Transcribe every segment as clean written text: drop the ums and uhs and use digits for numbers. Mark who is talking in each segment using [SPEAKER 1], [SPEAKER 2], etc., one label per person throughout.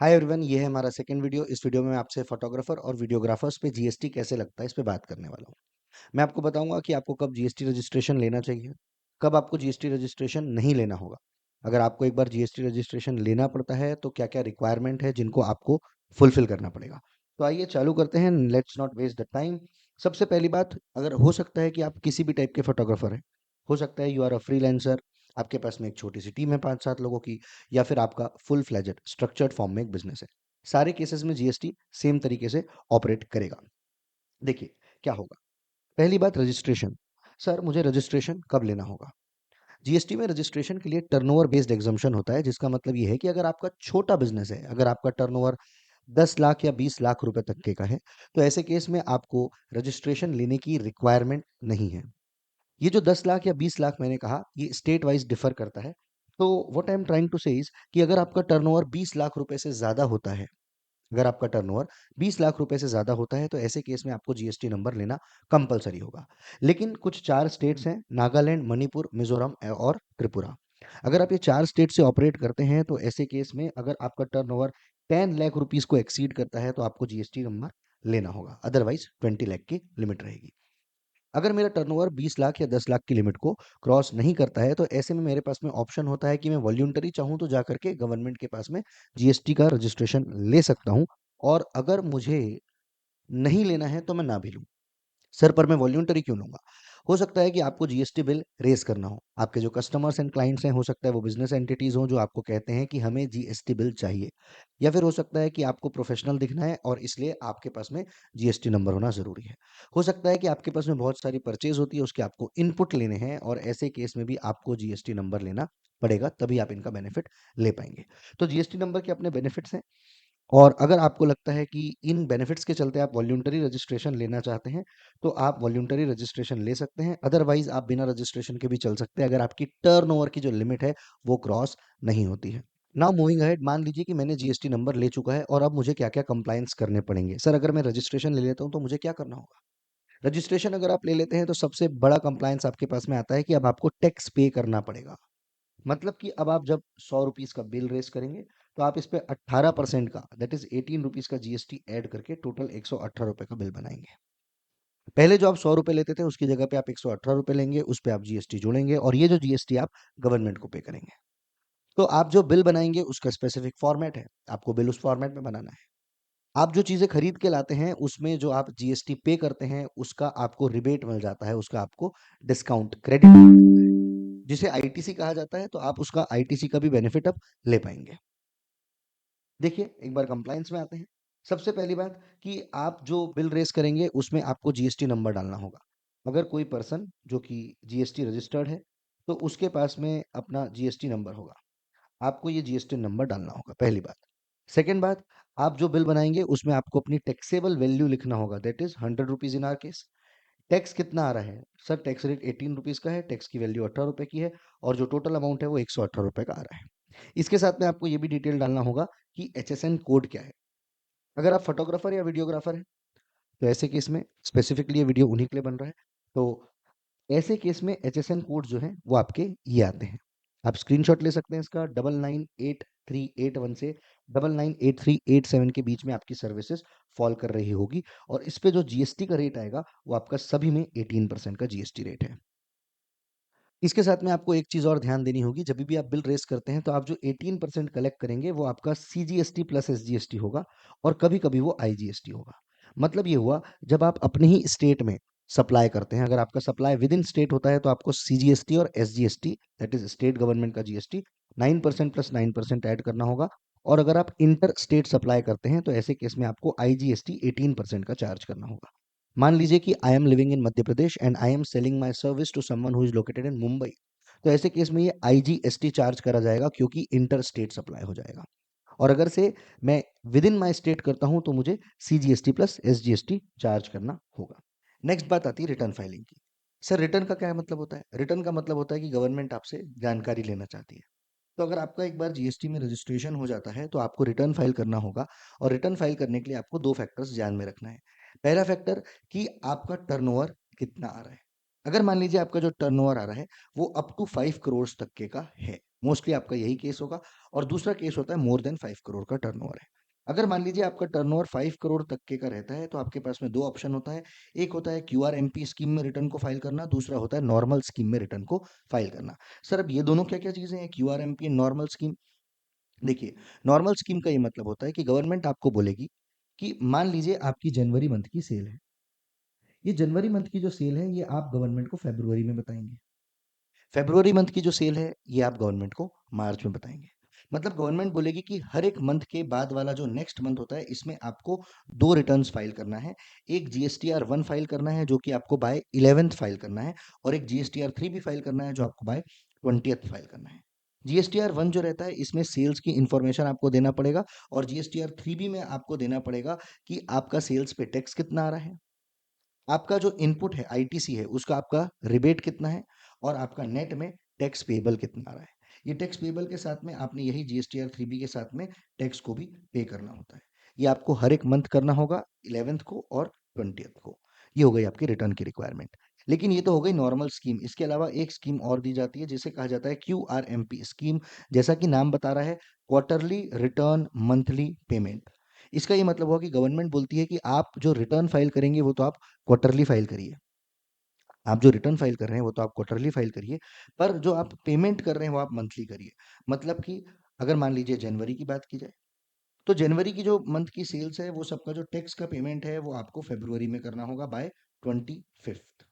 [SPEAKER 1] Hi everyone, ये है हमारा सेकंड वीडियो। इस वीडियो में मैं आपसे फोटोग्राफर और वीडियोग्राफर्स पे जीएसटी कैसे लगता है इस पे बात करने वाला हूँ। मैं आपको बताऊंगा कि आपको कब जीएसटी रजिस्ट्रेशन लेना चाहिए, कब आपको जीएसटी रजिस्ट्रेशन नहीं लेना होगा। अगर आपको एक बार जीएसटी रजिस्ट्रेशन लेना पड़ता है तो क्या क्या रिक्वायरमेंट है जिनको आपको फुलफिल करना पड़ेगा। तो आइए चालू करते हैं, let's not waste the time. सबसे पहली बात, अगर हो सकता है कि आप किसी भी टाइप के फोटोग्राफर हैं, हो सकता है यू आर अ फ्रीलांसर, आपके पास में एक छोटी सी टीम है 5-7 लोगों की, या फिर आपका फुल फ्लेजेड स्ट्रक्चर्ड फॉर्म में एक बिजनेस है। सारे केसेस में जीएसटी सेम तरीके से ऑपरेट करेगा। देखिए क्या होगा। पहली बात, रजिस्ट्रेशन। सर मुझे रजिस्ट्रेशन कब लेना होगा? जीएसटी में रजिस्ट्रेशन के लिए टर्नओवर बेस्ड एग्जम्पशन होता है, जिसका मतलब ये है कि अगर आपका छोटा बिजनेस है, अगर आपका टर्नओवर 10 लाख या 20 लाख रुपए तक के का है, तो ऐसे केस में आपको रजिस्ट्रेशन लेने की रिक्वायरमेंट नहीं है। ये जो 10 लाख या 20 लाख मैंने कहा, ये स्टेट वाइज डिफर करता है। तो what I am trying to say is कि अगर आपका टर्नओवर 20 लाख रुपए से ज्यादा होता है, अगर आपका टर्नओवर 20 लाख रुपए से ज्यादा होता है, तो ऐसे केस में आपको जीएसटी नंबर लेना कंपलसरी होगा। लेकिन कुछ 4 स्टेट्स हैं, नागालैंड, मणिपुर, मिजोरम और त्रिपुरा। अगर आप ये 4 स्टेट से ऑपरेट करते हैं, तो ऐसे केस में अगर आपका टर्नओवर 10 लाख रुपीस को एक्सीड करता है, तो आपको जीएसटी नंबर लेना होगा। अदरवाइज 20 लाख की लिमिट रहेगी। अगर मेरा टर्नओवर 20 लाख या 10 लाख की लिमिट को क्रॉस नहीं करता है, तो ऐसे में मेरे पास में ऑप्शन होता है कि मैं वॉल्यूंटरी चाहूँ तो जा करके गवर्नमेंट के पास में जीएसटी का रजिस्ट्रेशन ले सकता हूँ, और अगर मुझे नहीं लेना है तो मैं ना भी लूँ। सर पर मैं वॉल्यूंटरी क्यों लूंगा? हो सकता है कि आपको जीएसटी बिल रेज करना हो, आपके जो कस्टमर्स एंड क्लाइंट्स हैं, हो सकता है वो बिजनेस एंटिटीज हों जो आपको कहते हैं कि हमें जीएसटी बिल चाहिए, या फिर हो सकता है कि आपको प्रोफेशनल दिखना है और इसलिए आपके पास में जीएसटी नंबर होना जरूरी है। हो सकता है कि आपके पास में बहुत सारी परचेज होती है, उसके आपको इनपुट लेने हैं, और ऐसे केस में भी आपको जीएसटी नंबर लेना पड़ेगा, तभी आप इनका बेनिफिट ले पाएंगे। तो जीएसटी नंबर के अपने बेनिफिट्स हैं, और अगर आपको लगता है कि इन बेनिफिट्स के चलते आप वॉल्यूंटरी रजिस्ट्रेशन लेना चाहते हैं, तो आप वॉल्यूंटरी रजिस्ट्रेशन ले सकते हैं। अदरवाइज आप बिना रजिस्ट्रेशन के भी चल सकते हैं, अगर आपकी टर्नओवर की जो लिमिट है वो क्रॉस नहीं होती है। नाउ मूविंग अहेड, मान लीजिए कि मैंने जीएसटी नंबर ले चुका है, और अब मुझे क्या क्या कंप्लायंस करने पड़ेंगे। सर अगर मैं रजिस्ट्रेशन ले लेता हूँ तो मुझे क्या करना होगा? रजिस्ट्रेशन अगर आप ले लेते हैं, तो सबसे बड़ा कंप्लायंस आपके पास में आता है कि अब आपको टैक्स पे करना पड़ेगा। मतलब कि अब आप जब 100 रुपीज का बिल रेस करेंगे, तो आप इस पे 18% का, दैट इज 18 रुपीज का जीएसटी ऐड करके टोटल 118 रुपए का बिल बनाएंगे। पहले जो आप 100 रुपए लेते थे, उसकी जगह पे आप 118 रुपए लेंगे, उस पे आप जीएसटी जोड़ेंगे, और ये जो जीएसटी आप गवर्नमेंट को पे करेंगे। तो आप जो बिल बनाएंगे उसका स्पेसिफिक फॉर्मेट है, आपको बिल उस फॉर्मेट में बनाना है। आप जो चीजें खरीद के लाते हैं, उसमें जो आप जीएसटी पे करते हैं, उसका आपको रिबेट मिल जाता है, उसका आपको डिस्काउंट क्रेडिट मिलता है, जिसे आईटीसी कहा जाता है। तो आप उसका आईटीसी का भी बेनिफिट अब ले पाएंगे। देखिए एक बार कंप्लायंस में आते हैं। सबसे पहली बात कि आप जो बिल रेस करेंगे उसमें आपको जीएसटी नंबर डालना होगा। अगर कोई पर्सन जो कि जीएसटी रजिस्टर्ड है, तो उसके पास में अपना जीएसटी नंबर होगा। आपको ये जीएसटी नंबर डालना होगा, पहली बात। सेकंड बात, आप जो बिल बनाएंगे उसमें आपको अपनी टैक्सेबल वैल्यू लिखना होगा, that is 100 rupees in are case. Tax कितना आ रहा है? सर टैक्स रेट 18 रुपीज का है, टैक्स की वैल्यू 18 रुपए की है, और जो टोटल अमाउंट है वो 118 रुपए का आ रहा है। इसके साथ में आपको ये भी डिटेल डालना होगा कि एचएसएन कोड क्या है। अगर आप फोटोग्राफर या वीडियोग्राफर हैं, तो ऐसे केस में स्पेसिफिकली ये वीडियो उन्हीं के लिए बन रहा है। तो ऐसे केस में एचएसएन कोड जो है वो आपके ये आते हैं। आप स्क्रीनशॉट ले सकते हैं इसका। 998381 से 998387 के बीच में आपकी सर्विसेज फॉल कर रही होगी, और इस पे जो जीएसटी का रेट आएगा वो आपका सभी में 18% का जीएसटी रेट है। इसके साथ में आपको एक चीज और ध्यान देनी होगी, जब भी आप बिल रेस करते हैं, तो आप जो 18% कलेक्ट करेंगे वो आपका सीजीएसटी प्लस एसजीएसटी होगा, और कभी कभी वो आईजीएसटी होगा। मतलब ये हुआ, जब आप अपने ही स्टेट में सप्लाई करते हैं, अगर आपका सप्लाई विद इन स्टेट होता है, तो आपको सीजीएसटी और SGST, that is state government का जीएसटी, 9% प्लस 9% ऐड करना होगा। और अगर आप इंटर स्टेट सप्लाई करते हैं, तो ऐसे केस में आपको आईजीएसटी 18% का चार्ज करना होगा। मान लीजिए कि I am living in Madhya Pradesh and I am selling my service to someone who is located in Mumbai, तो ऐसे केस में ये आईजीएसटी चार्ज करा जाएगा, क्योंकि इंटर स्टेट सप्लाई हो जाएगा। और अगर से मैं विद इन माई स्टेट करता हूं, तो मुझे सीजीएसटी प्लस एसजीएसटी चार्ज करना होगा। नेक्स्ट बात आती है रिटर्न फाइलिंग की। सर रिटर्न का क्या मतलब होता है? रिटर्न का मतलब होता है कि गवर्नमेंट आपसे जानकारी लेना चाहती है। तो अगर आपका एक बार जीएसटी में रजिस्ट्रेशन हो जाता है, तो आपको रिटर्न फाइल करना होगा, और रिटर्न फाइल करने के लिए आपको दो फैक्टर्स ध्यान में रखना है। पहला फैक्टर कि आपका टर्नओवर कितना आ रहा है। अगर मान लीजिए आपका जो टर्नओवर आ रहा है वो अप टू 5 करोड़ तक के का है, मोस्टली आपका यही केस होगा। और दूसरा केस होता है मोर देन 5 करोड़ का टर्नओवर है। अगर मान लीजिए आपका टर्नओवर 5 करोड़ तक के का रहता है तो आपके पास में 2 ऑप्शन होता है। एक होता है क्यूआरएमपी स्कीम में रिटर्न को फाइल करना, दूसरा होता है नॉर्मल स्कीम में रिटर्न को फाइल करना। सर अब ये दोनों क्या-क्या चीज़ें हैं, क्यूआरएमपी एंड नॉर्मल स्कीम? देखिए, नॉर्मल स्कीम का ये मतलब होता है कि गवर्नमेंट आपको बोलेगी कि मान लीजिए आपकी जनवरी मंथ की सेल है। ये जनवरी मंथ की जो सेल है ये आप गवर्नमेंट को फरवरी में बताएँगे। फरवरी मंथ की जो सेल है ये आप गवर्नमेंट को मार्च में बताएंगे। मतलब गवर्नमेंट बोलेगी कि हर एक मंथ के बाद वाला जो नेक्स्ट मंथ होता है इसमें आपको दो रिटर्न्स फाइल करना है। एक जीएसटीआर 1 फाइल करना है जो कि आपको बाय 11th फाइल करना है, और एक जीएसटीआर 3 भी फाइल करना है जो आपको बाय 20th फाइल करना है। जीएसटीआर 1 जो रहता है इसमें सेल्स की इंफॉर्मेशन आपको देना पड़ेगा, और जीएसटीआर 3 भी में आपको देना पड़ेगा कि आपका सेल्स पे टैक्स कितना आ रहा है, आपका जो इनपुट है आईटीसी है उसका आपका रिबेट कितना है, और आपका नेट में टैक्स पेबल कितना आ रहा है। ये टैक्स पेबल के साथ में आपने यही जीएसटीआर 3 बी के साथ में टैक्स को भी पे करना होता है। ये आपको हर एक मंथ करना होगा, 11th को और 20th को। ये हो गई आपकी रिटर्न की रिक्वायरमेंट। लेकिन ये तो हो गई नॉर्मल स्कीम। इसके अलावा एक स्कीम और दी जाती है जिसे कहा जाता है क्यूआरएमपी स्कीम। जैसा कि नाम बता रहा है, क्वार्टरली रिटर्न मंथली पेमेंट। इसका ये मतलब हुआ कि गवर्नमेंट बोलती है कि आप जो रिटर्न फाइल करेंगे वो तो आप क्वार्टरली फाइल करिए। आप जो रिटर्न फाइल कर रहे हैं वो तो आप क्वार्टरली फाइल करिए, पर जो आप पेमेंट कर रहे हैं वो आप मंथली करिए। मतलब कि अगर मान लीजिए जनवरी की बात की जाए, तो जनवरी की जो मंथ की सेल्स है वो सबका जो टैक्स का पेमेंट है वो आपको फरवरी में करना होगा बाय 25th।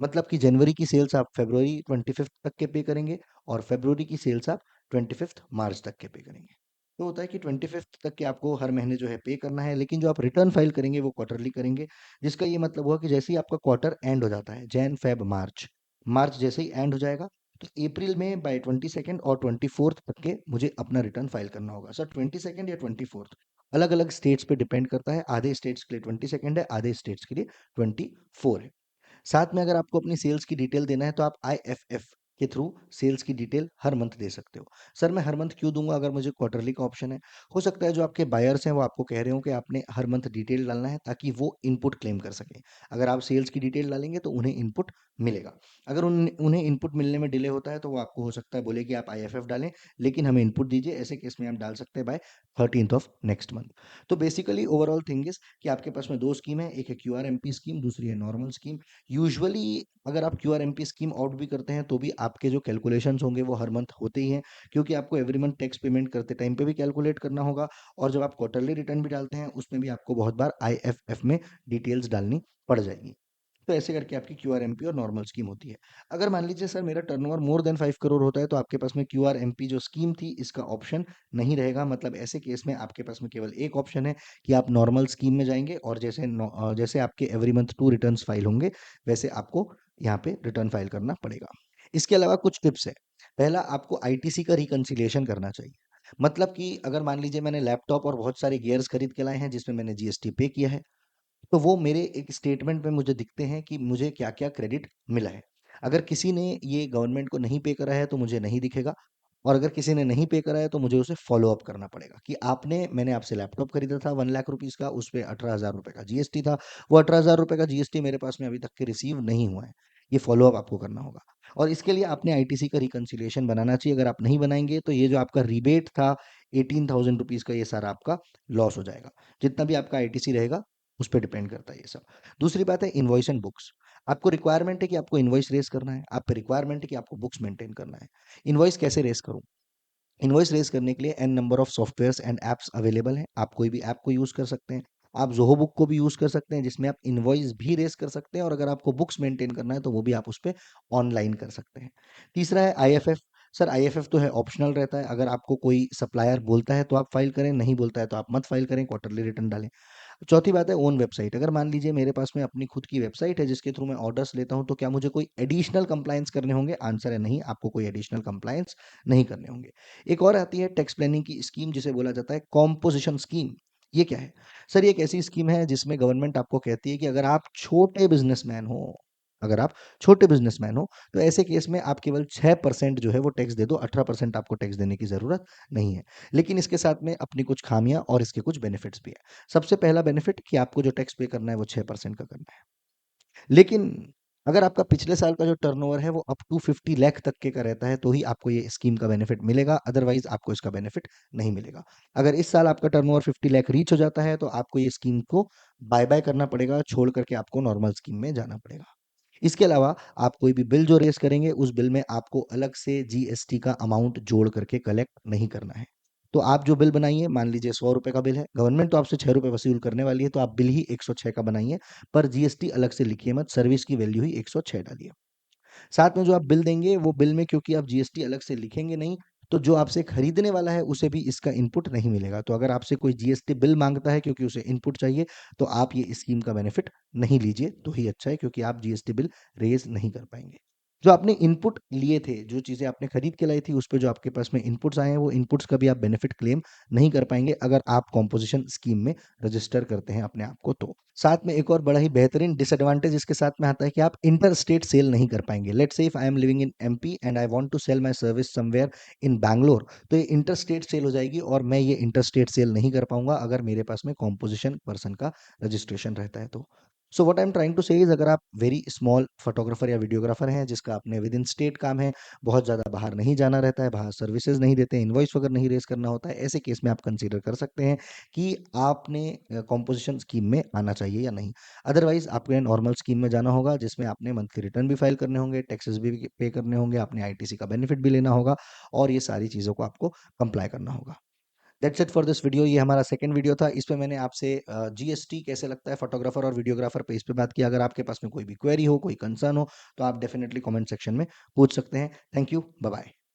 [SPEAKER 1] मतलब कि जनवरी की सेल्स आप फरवरी 25th तक के पे करेंगे, और फरवरी की सेल्स आप 25th मार्च तक के पे करेंगे। तो होता है कि 25th तक के आपको हर महीने जो है पे करना है, लेकिन जो आप रिटर्न फाइल करेंगे वो क्वार्टरली करेंगे। जिसका ये मतलब हुआ कि जैसे ही आपका क्वार्टर एंड हो जाता है, जैन फेब मार्च, मार्च जैसे ही एंड हो जाएगा, तो अप्रैल में बाय 22nd और 24th तक के मुझे अपना रिटर्न फाइल करना होगा। सर 22nd या 24th, अलग अलग स्टेट्स पे डिपेंड करता है। आधे स्टेट्स के लिए 22nd है, आधे स्टेट्स के लिए 24 है। साथ में अगर आपको अपनी सेल्स की डिटेल देना है तो आप आईएफएफ के थ्रू सेल्स की डिटेल हर मंथ दे सकते हो। सर मैं हर मंथ क्यों दूंगा अगर मुझे क्वार्टरली का ऑप्शन है? हो सकता है जो आपके बायर्स हैं वो आपको कह रहे हो कि आपने हर मंथ डिटेल डालना है ताकि वो इनपुट क्लेम कर सकें। अगर आप सेल्स की डिटेल डालेंगे तो उन्हें इनपुट मिलेगा। अगर उन्हें इनपुट मिलने में डिले होता है तो वो आपको हो सकता है बोले कि आप आईएफएफ डालें, लेकिन हमें इनपुट दीजिए। ऐसे केस में हम डाल सकते हैं by 13th of next month. तो बेसिकली ओवरऑल थिंग इज कि आपके पास में दो स्कीम है, एक है क्यूआरएमपी स्कीम, दूसरी है नॉर्मल स्कीम। यूजुअली अगर आप क्यूआरएमपी स्कीम आउट भी करते हैं तो भी आपके जो कैलकुलेशंस होंगे वो हर मंथ होते ही हैं, क्योंकि आपको एवरी मंथ टैक्स पेमेंट करते टाइम पे भी कैलकुलेट करना होगा, और जब आप क्वार्टरली रिटर्न भी डालते हैं उसमें भी आपको बहुत बार आईएफएफ में डिटेल्स डालनी पड़ जाएगी। तो ऐसे करके आपकी क्यूआरएमपी और नॉर्मल स्कीम होती है। अगर मान लीजिए सर मेरा टर्नओवर मोर देन 5 करोड़ होता है तो आपके पास में क्यूआरएमपी जो स्कीम थी इसका ऑप्शन नहीं रहेगा। मतलब ऐसे केस में आपके पास में केवल एक ऑप्शन है कि आप नॉर्मल स्कीम में जाएंगे, और जैसे आपके एवरी मंथ 2 रिटर्न्स फाइल होंगे वैसे आपको यहाँ पे रिटर्न फाइल करना पड़ेगा। इसके अलावा कुछ टिप्स है। पहला, आपको आईटीसी का रिकंसिलिएशन करना चाहिए। मतलब कि अगर मान लीजिए मैंने लैपटॉप और बहुत सारे गियर्स खरीद के लाए हैं जिसमें मैंने जीएसटी पे किया है, तो वो मेरे एक स्टेटमेंट में मुझे दिखते हैं कि मुझे क्या-क्या क्रेडिट मिला है। अगर किसी ने ये गवर्नमेंट को नहीं पे करा है तो मुझे नहीं दिखेगा, और अगर किसी ने नहीं पे करा है तो मुझे उसे फ़ॉलो अप करना पड़ेगा कि मैंने आपसे लैपटॉप खरीदा था 1 लाख रुपीज़ का, उस पे 18,000 रुपए का जीएसटी था। वो 18,000 रुपए का जीएसटी मेरे पास में अभी तक के रिसीव नहीं हुआ है। ये फ़ॉलो अप आपको करना होगा, और इसके लिए आपने आईटीसी का रिकंसिलिएशन बनाना चाहिए। अगर आप नहीं बनाएँगे तो ये जो आपका रिबेट था 18,000 रुपीज़ का, ये सारा आपका लॉस हो जाएगा। जितना भी आपका आईटीसी रहेगा उस पे डिपेंड करता है ये सब। दूसरी बात है इनवॉइस एंड बुक्स। आपको रिक्वायरमेंट है कि आपको इनवॉइस रेज़ करना है, आप पे रिक्वायरमेंट है कि आपको बुक्स मेंटेन करना है। इनवॉइस कैसे रेज़ करूँ? इनवॉइस रेज़ करने के लिए an number of softwares and apps available हैं। आप कोई भी ऐप को यूज़ कर सकते हैं। आप ज़ोहो बुक को भी यूज़ कर सकते हैं जिसमें आप इनवॉइस भी रेज़ कर सकते हैं, और अगर आपको बुक्स मेंटेन करना है तो वो भी आप उस पे ऑनलाइन कर सकते हैं। तीसरा है आईएफएफ। सर आईएफएफ तो है ऑप्शनल रहता है। अगर आपको कोई सप्लायर बोलता है तो आप फाइल करें, नहीं बोलता है तो आप मत फाइल करें, क्वार्टरली रिटर्न डालें। चौथी बात है ओन वेबसाइट। अगर मान लीजिए मेरे पास में अपनी खुद की वेबसाइट है जिसके थ्रू मैं ऑर्डर्स लेता हूं, तो क्या मुझे कोई एडिशनल कंप्लायंस करने होंगे? आंसर है नहीं, आपको कोई एडिशनल कंप्लायंस नहीं करने होंगे। एक और आती है टैक्स प्लानिंग की स्कीम जिसे बोला जाता है कॉम्पोजिशन स्कीम। ये क्या है? सर ये एक ऐसी स्कीम है जिसमें गवर्नमेंट आपको कहती है कि अगर आप छोटे बिजनेसमैन हो तो ऐसे केस में आप केवल 6% जो है वो टैक्स दे दो, 18% आपको टैक्स देने की जरूरत नहीं है। लेकिन इसके साथ में अपनी कुछ खामियां और इसके कुछ बेनिफिट्स भी है। सबसे पहला बेनिफिट कि आपको जो टैक्स पे करना है वो 6% का करना है। लेकिन अगर आपका पिछले साल का जो टर्नओवर है वो अप टू 50 लाख तक के का रहता है तो ही आपको ये स्कीम का बेनिफिट मिलेगा, अदरवाइज आपको इसका बेनिफिट नहीं मिलेगा। अगर इस साल आपका टर्नओवर 50 लाख रीच हो जाता है तो आपको ये स्कीम को बाय बाय करना पड़ेगा, छोड़ करके आपको नॉर्मल स्कीम में जाना पड़ेगा। इसके अलावा आप कोई भी बिल जो रेज करेंगे उस बिल में आपको अलग से जीएसटी का अमाउंट जोड़ करके कलेक्ट नहीं करना है। तो आप जो बिल बनाइए, मान लीजिए 100 रुपए का बिल है, गवर्नमेंट तो आपसे 6 रुपए वसूल करने वाली है, तो आप बिल ही 106 का बनाइए, पर जीएसटी अलग से लिखिए मत, सर्विस की वैल्यू ही 106 डालिए। साथ में जो आप बिल देंगे वो बिल में क्योंकि आप जीएसटी अलग से लिखेंगे नहीं, तो जो आपसे खरीदने वाला है उसे भी इसका इनपुट नहीं मिलेगा। तो अगर आपसे कोई जीएसटी बिल मांगता है क्योंकि उसे इनपुट चाहिए, तो आप ये स्कीम का बेनिफिट नहीं लीजिए तो ही अच्छा है, क्योंकि आप जीएसटी बिल रेज नहीं कर पाएंगे। जो आपने इनपुट लिए थे, जो चीजें आपने खरीद के लाई थी, उस पे जो आपके पास में इनपुट्स आए हैं, वो इनपुट्स का भी आप बेनिफिट क्लेम नहीं कर पाएंगे अगर आप कॉम्पोजिशन स्कीम में रजिस्टर करते हैं अपने आप को। तो साथ में एक और बड़ा ही बेहतरीन डिसएडवांटेज इसके साथ में आता है कि आप इंटर स्टेट सेल नहीं कर पाएंगे। Let's say if I am living in MP and I want to sell my service somewhere in Bangalore, तो ये इंटर स्टेट सेल हो जाएगी और मैं ये इंटर स्टेट सेल नहीं कर पाऊंगा अगर मेरे पास में कॉम्पोजिशन पर्सन का रजिस्ट्रेशन रहता है। तो so what I am trying to say is, अगर आप वेरी स्मॉल फोटोग्राफर या वीडियोग्राफर हैं जिसका अपने विद इन स्टेट काम है, बहुत ज़्यादा बाहर नहीं जाना रहता है, बाहर सर्विसेज नहीं देते, इनवॉइस वगैरह नहीं रेस करना होता है, ऐसे केस में आप कंसीडर कर सकते हैं कि आपने कॉम्पोजिशन स्कीम में आना चाहिए या नहीं। अदरवाइज आपको नॉर्मल स्कीम में जाना होगा जिसमें आपने मंथली रिटर्न भी फाइल करने होंगे, टैक्सेस भी पे करने होंगे, आपने आईटीसी का बेनिफिट भी लेना होगा और ये सारी चीज़ों को आपको कंप्लाई करना होगा। That's it for this video. ये हमारा सेकंड वीडियो था। इस पे मैंने आपसे जीएसटी कैसे लगता है फोटोग्राफर और वीडियोग्राफर पे इस पे बात की। अगर आपके पास में कोई भी क्वेरी हो, कोई कंसर्न हो, तो आप डेफिनेटली कमेंट सेक्शन में पूछ सकते हैं। Thank you, bye bye.